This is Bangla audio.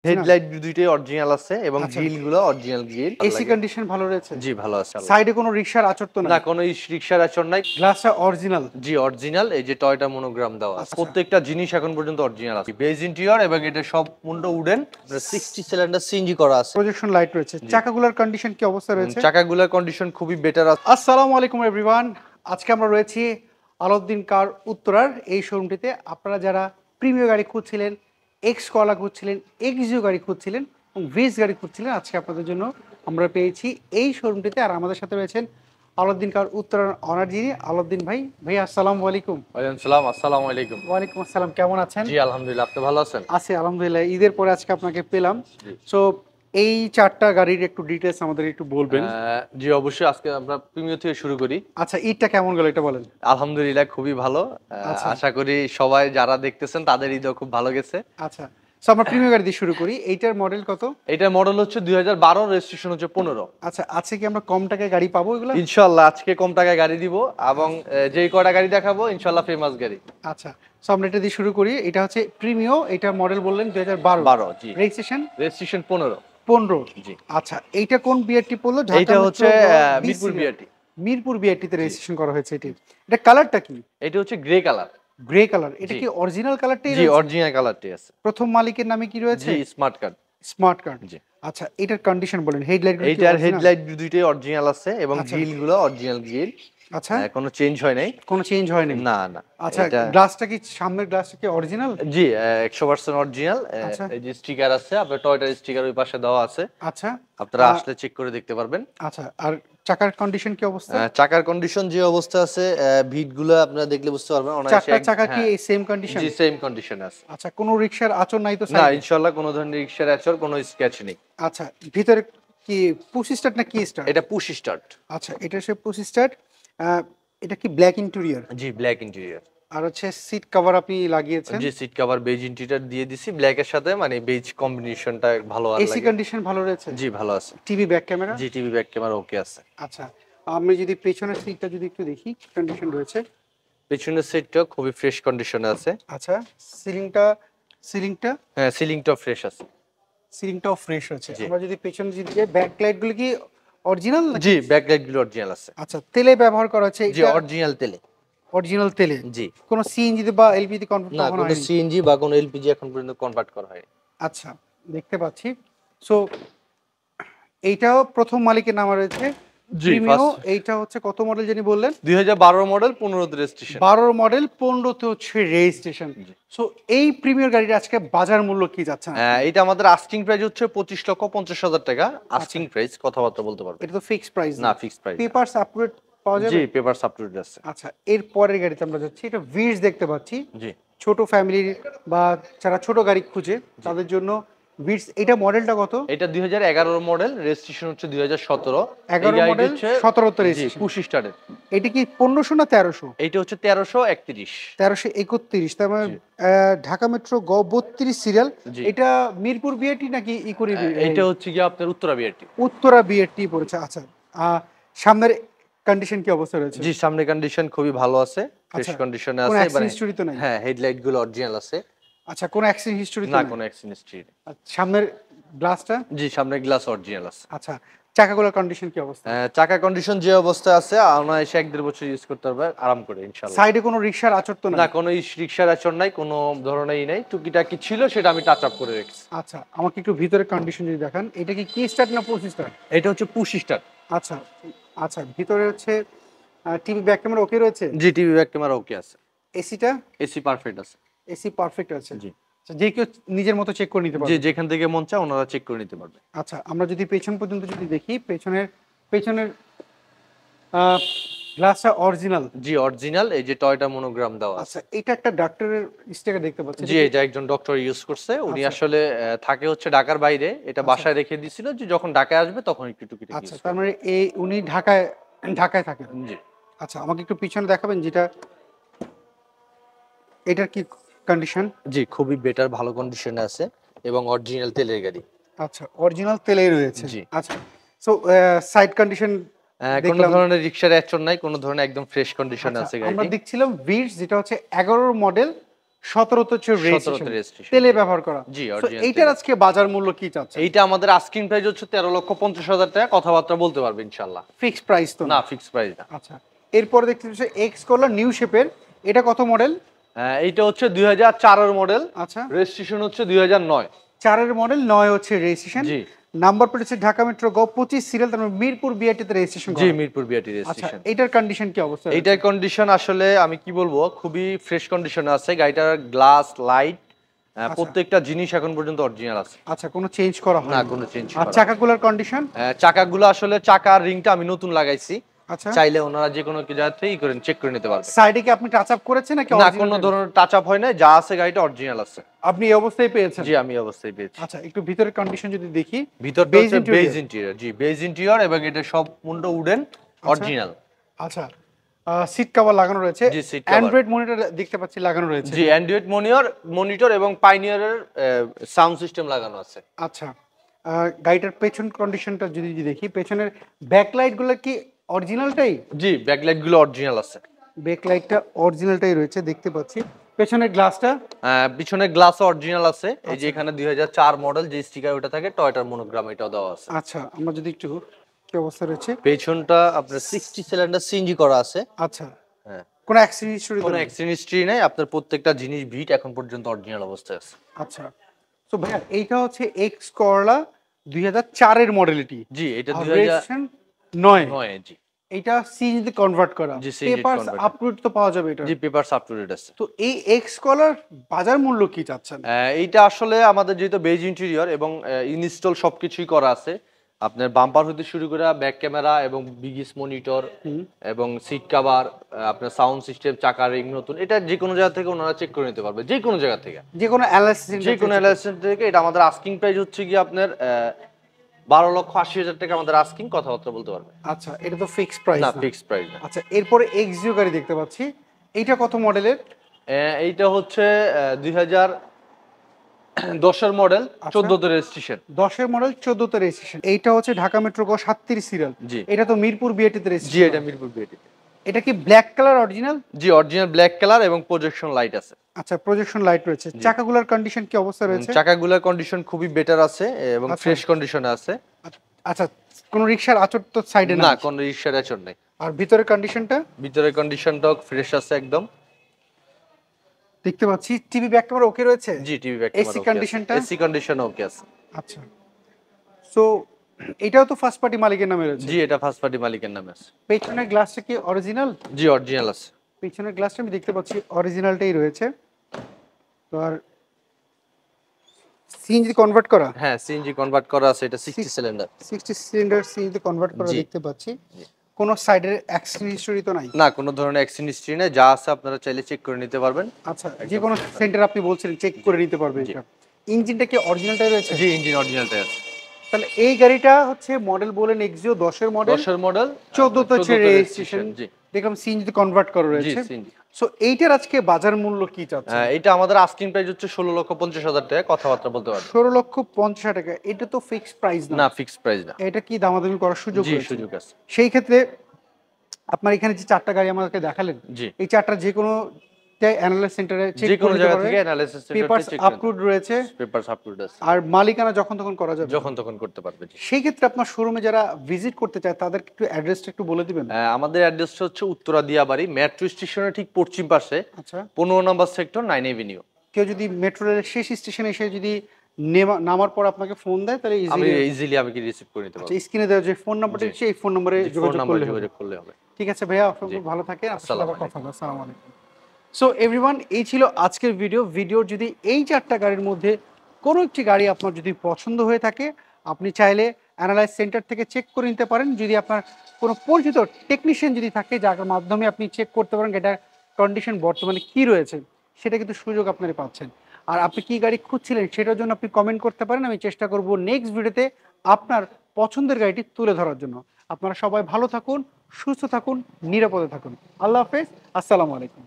হেডলাইট দুইটাই অরিজিনাল আছে এবং গ্রিল গুলো অরিজিনাল গ্রিল। এসি কন্ডিশন ভালো রয়েছে? জি ভালো আছে। সাইডে কোনো রিকশার আঁচড় তো না, কোনো রিকশার আঁচড় নাই। গ্লাসটা অরিজিনাল? জি অরিজিনাল, এই যে টয়টা মনোগ্রাম দেওয়া আছে। প্রত্যেকটা জিনিস এখন পর্যন্ত অরিজিনাল আছে। বেজ ইন্টেরিয়র এবং এটা সব মুন্ডো উডেন। 60 সিলিন্ডার সিএনজি করা আছে। প্রজেকশন লাইট রয়েছে। চাকাগুলোর কন্ডিশন কি অবস্থা রয়েছে? চাকাগুলোর কন্ডিশন খুবই বেটার আছে। আসসালামু আলাইকুম এভরিওয়ান, আজকে আমরা রয়েছি আলাউদ্দিন কার উত্তরার এই শোরুমটিতে। আপনারা যারা প্রিমিয়ার গাড়ি খুঁজছিলেন, এক্স কলা খুঁজছিলেন, এক্সিও গাড়ি খুঁজছিলেন এবং ভিস গাড়ি খুঁজছিলেন, আজকে আপনাদের জন্য আমরা পেয়েছি এই শোরুমটিতে। আর আমাদের সাথে রয়েছেন আলাউদ্দিন কার উত্তরার অনার যিনি আলাউদ্দিন ভাই। ভাই আসসালামু আলাইকুম। ওয়ালাইকুম সালাম। আসসালামু আলাইকুম। ওয়ালাইকুম আসসালাম, কেমন আছেন? জি আলহামদুলিল্লাহ, আপনি ভালো আছেন? আছি আলহামদুলিল্লাহ। ঈদের পরে আজকে আপনাকে পেলাম। সো এই চারটা গাড়ির একটু ডিটেইলস আমাদের একটু বলবেন? জি অবশ্যই, আজকে আমরা প্রিমিয়ার থেকে শুরু করি। আচ্ছা, ঈদটা কেমন গেল এটা বলেন। আলহামদুলিল্লাহ খুবই ভালো। আশা করি সবাই যারা দেখতেছেন তাদের ঈদও খুব ভালো গেছে। আচ্ছা, সো আমরা প্রিমিয়ার গাড়ি দিয়ে শুরু করি। এইটার মডেল কত? এটার মডেল হচ্ছে 2012, রেজিস্ট্রেশন হচ্ছে 15। আচ্ছা, আজকে কি আমরা কম টাকায় গাড়ি পাবো এগুলো? ইনশাআল্লাহ আজকে কম টাকায় গাড়ি দিব এবং যেই কয়টা গাড়ি দেখাবো ইনশাআল্লাহ ফেমাস গাড়ি। আচ্ছা, সো আমরা এটা দিয়ে শুরু করি। এটা হচ্ছে প্রিমিও, এটা মডেল বললেন 2012। জি। রেজিস্ট্রেশন 15। জি। আচ্ছা, এইটা কোন বিআরটি পড়লো? এটা হচ্ছে মিরপুর বিআরটি। মিরপুর বিআরটি তে রেজিস্ট্রেশন করা হয়েছে এটি। এটা কালারটা কি? এটা হচ্ছে গ্রে কালার। Grey colour. এটা কি অরিজিনাল কালারটাই? জি অরিজিনাল কালারটাই আছে। প্রথম মালিকের নামে কি রয়েছে? জি স্মার্ট কার্ড। Smart card. জি। আচ্ছা, এটার কন্ডিশন বলেন। হেডলাইট? এইটার হেডলাইট দুইটাই অরিজিনাল আছে এবং গ্রিল গুলো অরিজিনাল গ্রিল। আচ্ছা, কোনো চেঞ্জ হয় নাই? কোনো চেঞ্জ হয়নি? না না। আচ্ছা, গ্লাসটা কি, সামনের গ্লাসটা কি অরিজিনাল? জি 100% অরিজিনাল। এই যে স্টিকার আছে, আপনার টয়টার স্টিকার ওই পাশে দেওয়া আছে। আচ্ছা, আপনারা আসলে চেক করে দেখতে পারবেন। আচ্ছা, আর চাকার কন্ডিশন কি অবস্থা? চাকার কন্ডিশন যে অবস্থা আছে, ভিট গুলো আপনারা দেখলে বুঝতে পারবেন। চারটা চাকা কি সেম কন্ডিশন? জি সেম কন্ডিশন আছে। আচ্ছা, কোনো রিকশার আঁচড় নাই তো? না ইনশাআল্লাহ কোনো ধরনের রিকশার আঁচড়, কোনো স্ক্র্যাচ নেই। আচ্ছা, ভিতরে কি পুশ স্টার্ট না কি স্টার্ট? এটা পুশ স্টার্ট। আচ্ছা, এটা সে পুশ স্টার্ট। এটা কি ব্ল্যাক ইন্টেরিয়র? জি ব্ল্যাক ইন্টেরিয়র। আর হচ্ছে সিট কভার আপনি লাগিয়েছেন? জি সিট কভার বেজ ইন্টেরিয়র দিয়ে দিছি ব্ল্যাক এর সাথে, মানে বেজ কম্বিনেশনটা ভালো আর লাগে। এসি কন্ডিশন ভালো রয়েছে? জি ভালো আছে। TV back camera? জি টিভি ব্যাক ক্যামেরা ওকে আছে। আচ্ছা, আমি যদি পেছনের সিটটা যদি একটু দেখি কন্ডিশন রয়েছে। পেছনের সিটটা খুবই ফ্রেশ কন্ডিশনে আছে। আচ্ছা, সিলিংটা? হ্যাঁ সিলিংটা ফ্রেশ আছে। সিলিংটাও ফ্রেশ আছে। আমরা যদি পেছনে দিকে ব্যাক লাইট গুলো কি অরিজিনাল? জি ব্যাক লাইট গুলো অরিজিনাল আছে। আচ্ছা, তেলে ব্যবহার করা আছে? জি অরিজিনাল তেলে। অরিজিনাল তেলে? জি। কোনো সিএনজি বা এলপিজি কনভার্ট না, করা হয়নি? কোনো সিএনজি বা কোনো এলপিজি এখন পর্যন্ত কনভার্ট করা হয়নি। আচ্ছা, দেখতে পাচ্ছি। সো এইটাও প্রথম মালিকের নামে রয়েছে। প্রিমিও। এইটা হচ্ছে কত মডেল জানি বললেন? 2012 মডেল, 15 তে রেজিস্ট্রেশন। 12 মডেল, 15 তে হচ্ছে রেজিস্ট্রেশন। সো এই প্রিমিয়ার গাড়ির আজকে বাজার মূল্য কি যাচ্ছে? এটা আমাদের আস্কিং প্রাইস হচ্ছে 25,50,000 টাকা। আস্কিং প্রাইস, কথাবার্তা বলতে পারবেন। এটা তো ফিক্সড প্রাইস না, ফিক্সড প্রাইস। পেপারস আপডেট পাওয়া যাবে? জি পেপারস আপডেট আছে। আচ্ছা, এর পরের গাড়িতে আমরা যাচ্ছি। এটা ভিটস দেখতে পাচ্ছি। জি। ছোট ফ্যামিলির বা যারা ছোট গাড়ি খুঁজে তাদের জন্য ভিটস। এটা মডেলটা কত? এটা 2011 মডেল, রেজিস্ট্রেশন হচ্ছে 2017। 11 মডেল, 17 তে রেজিস্ট্রেশন। পুশ স্টার্টের। এটা কি 1500 না 1300? এটা হচ্ছে 1331। 1331। তার মানে ঢাকা মেট্রো গ 32 সিরিয়াল। এটা মিরপুর বিআরটি নাকি ইকোরি? এটা হচ্ছে কি আপনার উত্তরা বিআরটি। উত্তরা বিআরটি পড়েছে। আচ্ছা, সামনের কন্ডিশন কি অবস্থা রয়েছে? জি সামনের কন্ডিশন খুবই ভালো আছে, ফ্রেশ কন্ডিশনে আছে। অ্যাক্সিডেন্ট হিস্টরি তো নাই? হ্যাঁ হেডলাইট গুলো অরিজিনাল আছে। আচ্ছা, কোনো অ্যাক্সিডেন্ট হিস্টরি তো না, নাই? কোনো অ্যাক্সিডেন্ট হিস্টরি নেই। সামনের গ্লাসটা? জি সামনের গ্লাস অরিজিনাল আছে। আচ্ছা, চাকাগুলোর কন্ডিশন কি অবস্থা? চাকা কন্ডিশন যে অবস্থা আছে, আমরা এসে 1-1.5 বছর ইউজ করতে পারবে আরাম করে ইনশাআল্লাহ। সাইডে কোনো রিকশার আঁচড় তো নাই? না, কোনো রিকশার আঁচড় নাই, কোনো ধরনেরই নাই। টুকিটাকি ছিল, সেটা আমি টাচ আপ করে রেখেছি। আচ্ছা, আমাকে একটু ভিতরের কন্ডিশন যদি দেখান। এটা কি স্টার্ট না পুশ স্টার্ট? এটা হচ্ছে পুশ স্টার্ট। আচ্ছা আচ্ছা, ভিতরে হচ্ছে টিভি ব্যাক ক্যামেরা ওকে রয়েছে? জি টিভি ব্যাক ক্যামেরা ওকে আছে। এসিটা? এসি পারফেক্ট আছে। এসি পারফেক্ট আছে। জি। যে কেউ নিজের মতো চেক করে নিতে পারবে? জি যেখান থেকে মন চায় ওনারা চেক করে নিতে পারবে। আচ্ছা, আমরা যদি পেছন পর্যন্ত যদি দেখি, পেছনের গ্লাসটা অরিজিনাল? জি অরিজিনাল, এই যে টয়টা মনোগ্রাম দেওয়া আছে। আচ্ছা, এটা একটা ডাক্তারের স্টিকার দেখতে পাচ্ছি। জি এটা একজন ডক্টর ইউজ করছে। উনি আসলে থাকে হচ্ছে ঢাকার বাইরে, এটা বাসায় রেখে দিয়েছিল যে যখন ঢাকায় আসবে তখন একটু টুকিটাকি। আচ্ছা, তার মানে উনি ঢাকায় থাকেন? জি। আচ্ছা, আমাকে একটু পিছনে দেখাবেন যেটা, এটার কি কন্ডিশন? জি খুবই বেটার, ভালো কন্ডিশনে আছে এবং অরিজিনাল তেলের গাড়ি। আচ্ছা, অরিজিনাল তেলেই রয়েছে। জি। আচ্ছা, সো সাইড কন্ডিশন কোনো ধরনের রিকশার অ্যাকশন নাই, কোনো ধরনের একদম ফ্রেশ কন্ডিশনে আছে গাড়িটি। আমরা দেখছিলাম ভিটস, যেটা হচ্ছে 11 মডেল, 17 হচ্ছে 17 রেজিস্ট্রেশন, registration, তেলে জি। ব্যবহার করা। জি, সো original এইটার তেলে। আজকে বাজার মূল্য কি চাচ্ছে? এইটা আমাদের আস্কিং প্রাইস হচ্ছে 13,50,000 টাকা, কথাবার্তা বলতে পারবে ইনশাআল্লাহ। ফিক্সড প্রাইস তো না, ফিক্সড প্রাইস না। আচ্ছা, এরপরে দেখতে পাচ্ছি এক্স করলা নিউ শেপের, এটা কত মডেল? এইটা হচ্ছে 2004 এর মডেল, আচ্ছা, রেজিস্ট্রেশন হচ্ছে 2009। 4 মডেল, 9 হচ্ছে রেজিস্ট্রেশন, জি নাম্বার প্লেট হচ্ছে ঢাকা মেট্রো গ 25 সিরিয়াল, তারপর মিরপুর বিআরটিতে রেজিস্ট্রেশন জি, করা। মিরপুর বিআরটি আচ্ছা, রেজিস্ট্রেশন। এটার কন্ডিশন কি অবস্থা? এইটার কন্ডিশন আসলে আমি কি বলবো, খুবই ফ্রেশ কন্ডিশনে আছে। গাড়িটার গ্লাস, লাইট, প্রত্যেকটা জিনিস এখন পর্যন্ত অরিজিনাল আছে। আচ্ছা, কোনো চেঞ্জ করা হয় না, কোনো চেঞ্জ আর করা। চাকাগুলোর কন্ডিশন? চাকাগুলো আসলে চাকার রিংটা আমি নতুন লাগাইছি। আচ্ছা, চাইলে ওনারা যে কোনো জায়গাতেই করেন, চেক করে নিতে পারবে। সাইডে কি আপনি টাচ আপ করেছেন নাকি না, original কোনো টাই? ধরনের টাচ আপ হয় না, যা আছে গাড়িটা অরিজিনাল আছে। আপনি এই অবস্থায় পেয়েছেন? জি, আমি এই অবস্থায় পেয়েছি। আচ্ছা, একটু ভিতরের কন্ডিশন যদি দেখি, ভিতরটা বেজ হচ্ছে interior। Beige interior. জি, বেজ ইন্টেরিয়র এবং এটা সব মুন্ডো উডেন, অরিজিনাল। আচ্ছা, সিট কভার লাগানো রয়েছে, জি, seat cover। অ্যান্ড্রয়েড মনিটর দেখতে পাচ্ছি লাগানো রয়েছে। জি, অ্যান্ড্রয়েড মনিটর এবং পাইনিয়ারের সাউন্ড সিস্টেম লাগানো আছে। আচ্ছা, গাড়িটার পেছন কন্ডিশনটা যদি দেখি, পেছনের ব্যাকলাইট গুলো কি অরিজিনালটাই? জি, ব্যাকলাইট গুলো অরিজিনাল আছে। ব্যাকলাইটটা অরিজিনালটাই রয়েছে দেখতে পাচ্ছি। পেছনের গ্লাসটা? পিছনে গ্লাস অরিজিনাল আছে। এই যে আচ্ছা। এখানে 2004 মডেল যে স্টিকার ওটা থাকে, টয়োটার মনোগ্রাম এটাও দেওয়া আছে। আচ্ছা, আমরা যদি একটু কি অবস্থা রয়েছে। পেছনটা আপনার 60 সিলিন্ডার সিএনজি করা আছে। আচ্ছা, হ্যাঁ, কোনো অ্যাক্সিডেন্ট হিস্টরি? কোনো অ্যাক্সিডেন্ট হিস্ট্রি নেই। আপনার প্রত্যেকটা জিনিস ভিট এখন পর্যন্ত অরিজিনাল অবস্থায় আছে। আচ্ছা, তো ভাইয়া এইটা হচ্ছে এক্স করলা 2004 এর মডেলিটি। জি, এটা আর 2009। রেজিস্ট্রেশন 9। জি এইটা সিএনজি তে কনভার্ট করা। জি, CNG পেপারস converted। আপলোড তো পাওয়া যাবে এটা? জি, পেপারস আপ টু ডেট আছে। তো এই এক্স কলার বাজার মূল্য কি চাচ্ছেন? এইটা আসলে আমাদের যেহেতু বেজ ইন্টেরিয়র এবং ইনস্টল সবকিছুই করা আছে, আপনার বাম্পার হতে শুরু করে ব্যাক ক্যামেরা এবং বিগিস মনিটর এবং সিট কভার, আপনার সাউন্ড সিস্টেম, চাকা রিং নতুন, এটা যে কোনো জায়গা থেকে ওনারা চেক করে নিতে পারবে, যে কোনো জায়গা থেকে, যে কোনো অ্যানালাইসিস যে কোনো অ্যালাইসেন্স থেকে। এটা আমাদের আস্কিং প্রাইস হচ্ছে কি আপনার 12,80,000 টাকা আমাদের আস্কিং, কথাবার্তা বলতে পারবে। আচ্ছা, এটা তো ফিক্সড প্রাইস না, না? ফিক্সড প্রাইস না। আচ্ছা, এরপরে এক্সিও গাড়ি দেখতে পাচ্ছি, এইটা কত মডেলের? এইটা হচ্ছে 2010 এর মডেল, আচ্ছা। 14 তে রেজিস্ট্রেশন। 10 এর মডেল, 14 তে রেজিস্ট্রেশন। এইটা হচ্ছে ঢাকা মেট্রো গ 37 সিরিয়াল। জি। এটা তো মিরপুর বিআরটি তে জি, রেজিস্ট্রেশন। এটা মিরপুর বিআরটি। এটা কি ব্ল্যাক কালার অরিজিনাল? জি, অরিজিনাল ব্ল্যাক কালার এবং প্রজেকশন লাইট আছে। আচ্ছা, প্রজেকশন লাইট রয়েছে। চাকাগুলোর কন্ডিশন কি অবস্থা রয়েছে? চাকাগুলোর কন্ডিশন খুবই বেটার আছে এবং আচ্ছা। ফ্রেশ কন্ডিশনে আছে। আচ্ছা, কোন রিকশার আচর তো সাইডে না, না? কোনো রিস্কার আচর নেই। আর ভিতরের কন্ডিশনটা? ভিতরের কন্ডিশনটাও ফ্রেশ আছে একদম। দেখতে পাচ্ছি টিভি ব্যাক ক্যামেরা ওকে রয়েছে? জি, টিভি ব্যাক এসি কন্ডিশনটা? এসি কন্ডিশন ওকে আছে। আচ্ছা, সো এটাও তো ফার্স্ট পার্টি মালিকের নামে রয়েছে? জি, এটা ফার্স্ট পার্টি মালিকের নামে আছে। পেছনের গ্লাসটা কি অরিজিনাল? জি, অরিজিনাল আছে। পেছনের গ্লাসটা আমি দেখতে পাচ্ছি অরিজিনালটাই রয়েছে। তো আর সিএনজি কনভার্ট করা? হ্যাঁ, সিএনজি কনভার্ট করা আছে, এটা 60 সিলিন্ডার। 60 সিলিন্ডার সিএনজি কনভার্ট করা জি। দেখতে পাচ্ছি। কোনো সাইডের অ্যাক্সিডেন্ট হিস্টরি তো নাই? না, কোনো ধরনের অ্যাক্সিডেন্ট হিস্ট্রি নেই, যা আছে আপনারা চাইলে চেক করে নিতে পারবেন। আচ্ছা, যে কোনো সেন্টার আপনি বলছিলেন চেক করে নিতে পারবে জি। এটা। ইঞ্জিনটা কি অরিজিনালটাই রয়েছে? জি, ইঞ্জিন অরিজিনালটাই আছে। তাহলে এই গাড়িটা হচ্ছে মডেল বলেন এক্সিও 10 এর মডেল, 10 এর মডেল, 14 তে হচ্ছে রেজিস্ট্রেশন। জি দেখলাম সিএনজি কনভার্ট করা জি, রয়েছে। সিএনজি। সো এইটার আজকে বাজার মূল্য কি চাচ্ছেন? এটা আমাদের আস্কিং প্রাইস হচ্ছে 16,50,000 টাকা, কথাবার্তা বলতে পারবে। 16,50,000 টাকা। এটা তো ফিক্সড প্রাইস না? না, ফিক্সড প্রাইস না। এটা কি দামাদামি করার সুযোগ জি, রয়েছে? সুযোগ আছে। সেই ক্ষেত্রে আপনার এখানে যে 4টা গাড়ি আমাদেরকে দেখালেন, জি, এই 4টা যে কোনো অ্যানালাইসিস সেন্টারে চেক যে করে কোনো নিতে জায়গা পারবে? থেকে অ্যানালিসিস সেন্টার পেপারস থেকে চেক আপলোড রয়েছে পেপারস আপলোড আছে, আর মালিকানা যখন তখন করা যাবে? যখন তখন করতে পারবে। জি। সেই ক্ষেত্রে আপনার শোরুমে যারা ভিজিট করতে চায় তাদেরকে একটু অ্যাড্রেসটা একটু বলে দিবেন? আমাদের অ্যাড্রেসটা হচ্ছে উত্তরা দিয়াবাড়ি, মেট্রো স্টেশনের ঠিক পশ্চিম পাশে, আচ্ছা, 15 নম্বর সেক্টর, 9 এভিনিউ। কেউ যদি মেট্রো রেলের শেষ স্টেশনে এসে যদি নামার পর আপনাকে ফোন দেয় তাহলে ইজিলি আমি কি রিসিভ করে নিতে আচ্ছা, পারবো। স্ক্রিনে দেওয়া যে ফোন নাম্বারটা জি। দিচ্ছি এই ফোন নম্বরে ফোন যোগাযোগ নাম্বার করলে হবে। যোগাযোগ করলে হবে। ঠিক আছে ভাইয়া, আপনার জি। ভালো থাকেন। আপনার সাথে আসসালামু আবার কথা হবে। আসসালামু আলাইকুম। সো এভরিওয়ান, এই ছিল আজকের ভিডিওর যদি এই 4টা গাড়ির মধ্যে কোনো একটি গাড়ি আপনার যদি পছন্দ হয়ে থাকে, আপনি চাইলে অ্যানালাইজ সেন্টার থেকে চেক করে নিতে পারেন। যদি আপনার কোনো পরিচিত টেকনিশিয়ান যদি থাকে যার মাধ্যমে আপনি চেক করতে পারেন এটার কন্ডিশন বর্তমানে কি রয়েছে, সেটা কিন্তু সুযোগ আপনারা পাচ্ছেন। আর আপনি কি গাড়ি খুঁজছিলেন সেটার জন্য আপনি কমেন্ট করতে পারেন। আমি চেষ্টা করব নেক্সট ভিডিওতে আপনার পছন্দের গাড়িটি তুলে ধরার জন্য। আপনারা সবাই ভালো থাকুন, সুস্থ থাকুন, নিরাপদে থাকুন। আল্লাহ হাফেজ, আসসালামু আলাইকুম।